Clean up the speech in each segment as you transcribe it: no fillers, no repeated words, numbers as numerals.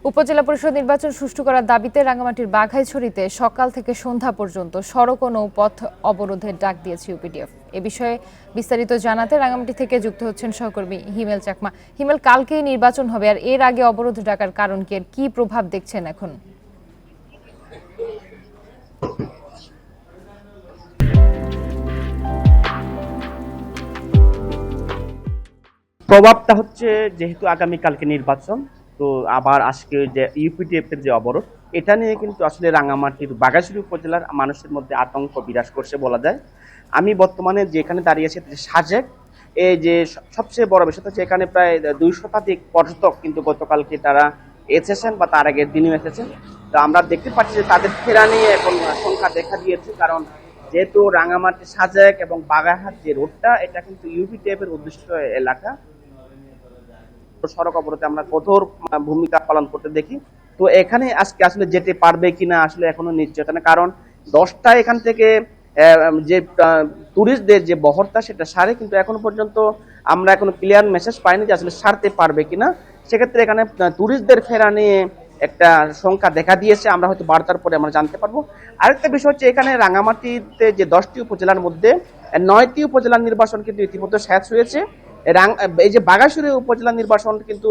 উপজেলা পরিষদ নির্বাচন সুষ্ঠু করার দাবিতে রাঙ্গামাটির বাঘাইছড়িতে সকাল থেকে সন্ধ্যা পর্যন্ত সড়ক ও নৌপথ অবরোধের ডাক দিয়েছে ইউপিডিএফ। এ বিষয়ে বিস্তারিত জানাতে রাঙ্গামাটি থেকে যুক্ত হচ্ছেন সহকর্মী হিমেল চাকমা। হিমেল, কালকেই নির্বাচন হবে, আর এর আগে অবরোধ ডাকার কারণ কি প্রভাব দেখছেন এখন? প্রভাবটা হচ্ছে, যেহেতু আগামীকালকে নির্বাচন, তো আবার আজকে যে ইউপিডিএফ এর যে অবরোধ, এটা নিয়ে কিন্তু আসলে রাঙ্গামাটির বাঘাইছড়ি উপজেলার মানুষের মধ্যে আতঙ্ক বিরাজ করছে বলা যায়। আমি বর্তমানে যেখানে দাঁড়িয়েছি সাজেক, এই যে সবচেয়ে বড় বিষয় হচ্ছে এখানে প্রায় 200 শতাধিক পর্যটক কিন্তু গতকালকে তারা এসেছেন বা তার আগের দিনেও এসেছেন। তো আমরা দেখতে পাচ্ছি যে তাদের ফেরা নিয়ে এখন সংখ্যা দেখা দিয়েছে, কারণ যেহেতু রাঙ্গামাটি সাজেক এবং বাগারহাট যে রোডটা, এটা কিন্তু ইউপিডিএফ এর উদ্দিষ্ট এলাকা। সড়ক অবরোধে আমরা কঠোর ভূমিকা পালন করতে দেখি। তো এখানে আজকে আসলে যেতে পারবে কিনা আসলে এখনো নিশ্চয়তা না, কারণ 10টা এখান থেকে যে টুরিস্টদের যে বহরটা সেটা সারে, কিন্তু এখনো পর্যন্ত আমরা এখনো ক্লিয়ার মেসেজ পাইনি যে আসলে সারতে পারবে কিনা। সেক্ষেত্রে এখানে টুরিস্টদের ফেরা নিয়ে একটা সংখ্যা দেখা দিয়েছে, আমরা হয়তো বার্তার পরে আমরা জানতে পারবো। আরেকটা বিষয় হচ্ছে, এখানে রাঙ্গামাটিতে যে 10টি উপজেলার মধ্যে 9টি উপজেলার নির্বাচন কিন্তু ইতিমধ্যে শেষ হয়েছে। এই যে বাঘাইছড়ি উপজেলা নির্বাচন কিন্তু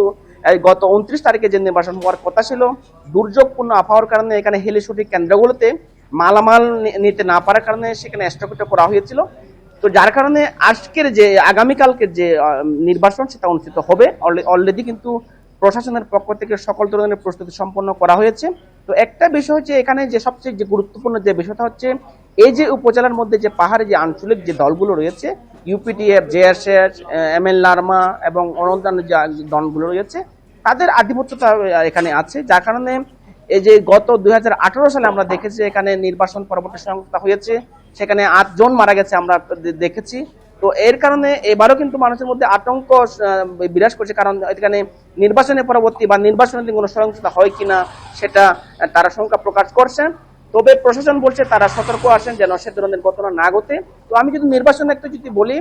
গত 29 তারিখে যে নির্বাচন হওয়ার কথা ছিল, দুর্যোগপূর্ণ আবহাওয়ার কারণে এখানে হেলিশুটি কেন্দ্রগুলোতে মালামাল নিতে না পারার কারণে সেখানে স্থগিত করা হয়েছিল। তো যার কারণে আজকের যে আগামীকালকের যে নির্বাচন সেটা অনুষ্ঠিত হবে। অলরেডি কিন্তু প্রশাসনের পক্ষ থেকে সকল ধরনের প্রস্তুতি সম্পন্ন করা হয়েছে। তো একটা বিষয় হচ্ছে, এখানে যে সবচেয়ে যে গুরুত্বপূর্ণ যে বিষয়টা হচ্ছে, এই যে উপজেলার মধ্যে যে পাহাড়ে যে আঞ্চলিক যে দলগুলো রয়েছে, ইউপিডিএফ, জেএসএস, এমএল নার্মা এবং অন্যান্য যে দলগুলো রয়েছে, তাদের আধিপত্যতা এখানে আছে। যার কারণে এই যে গত 2018 সালে আমরা দেখেছি এখানে নির্বাচন পরবর্তী সংস্থা হয়েছে, সেখানে 8 জন মারা গেছে আমরা দেখেছি। তো এর কারণে এবারও কিন্তু মানুষের মধ্যে আতঙ্ক বিরাজ করছে, কারণ এখানে নির্বাচনের পরবর্তী বা নির্বাচনের কোনো সহিংসতা হয় কিনা সেটা তারা শঙ্কা প্রকাশ করছেন। তবে প্রশাসন বলছে তারা সতর্ক আছেন যেন সে ধরনের ঘটনা না ঘটে। তো আমি যদি নির্বাচন একটু যদি বলি,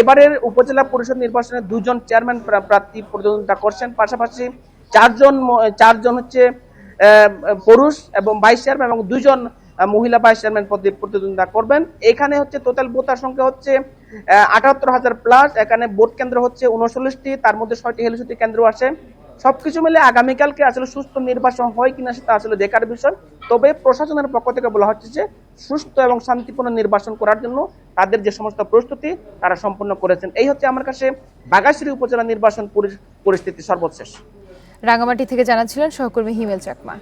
এবারের উপজেলা পরিষদ নির্বাচনে 2 জন চেয়ারম্যান প্রার্থী প্রতিদ্বন্দ্বিতা করছেন, পাশাপাশি চারজন হচ্ছে পুরুষ এবং ভাইস চেয়ারম্যান, এবং 2 জন মহিলা ভাইস চেয়ারম্যান পদে প্রতিদ্বন্দ্বিতা করবেন। এখানে হচ্ছে টোটাল ভোটার সংখ্যা হচ্ছে 78,000 প্লাস। এখানে ভোট কেন্দ্র হচ্ছে 39টি, তার মধ্যে 6টি হেলিশুটি কেন্দ্র আছে। সবকিছু মিলে আগামীকালকে আসলে সুস্থ নির্বাচন হয় কিনা সেটা আসলে দেখার বিষয়। তবে প্রশাসনের পক্ষ থেকে বলা হচ্ছে যে সুস্থ এবং শান্তিপূর্ণ নির্বাচন করার জন্য তাদের যে সমস্ত প্রস্তুতি তারা সম্পন্ন করেছেন। এই হচ্ছে আমার কাছে বাঘাইছড়ি উপজেলা নির্বাচন পরিস্থিতি সর্বশেষ। রাঙ্গামাটি থেকে জানাচ্ছিলেন সহকর্মী হিমেল চাকমা।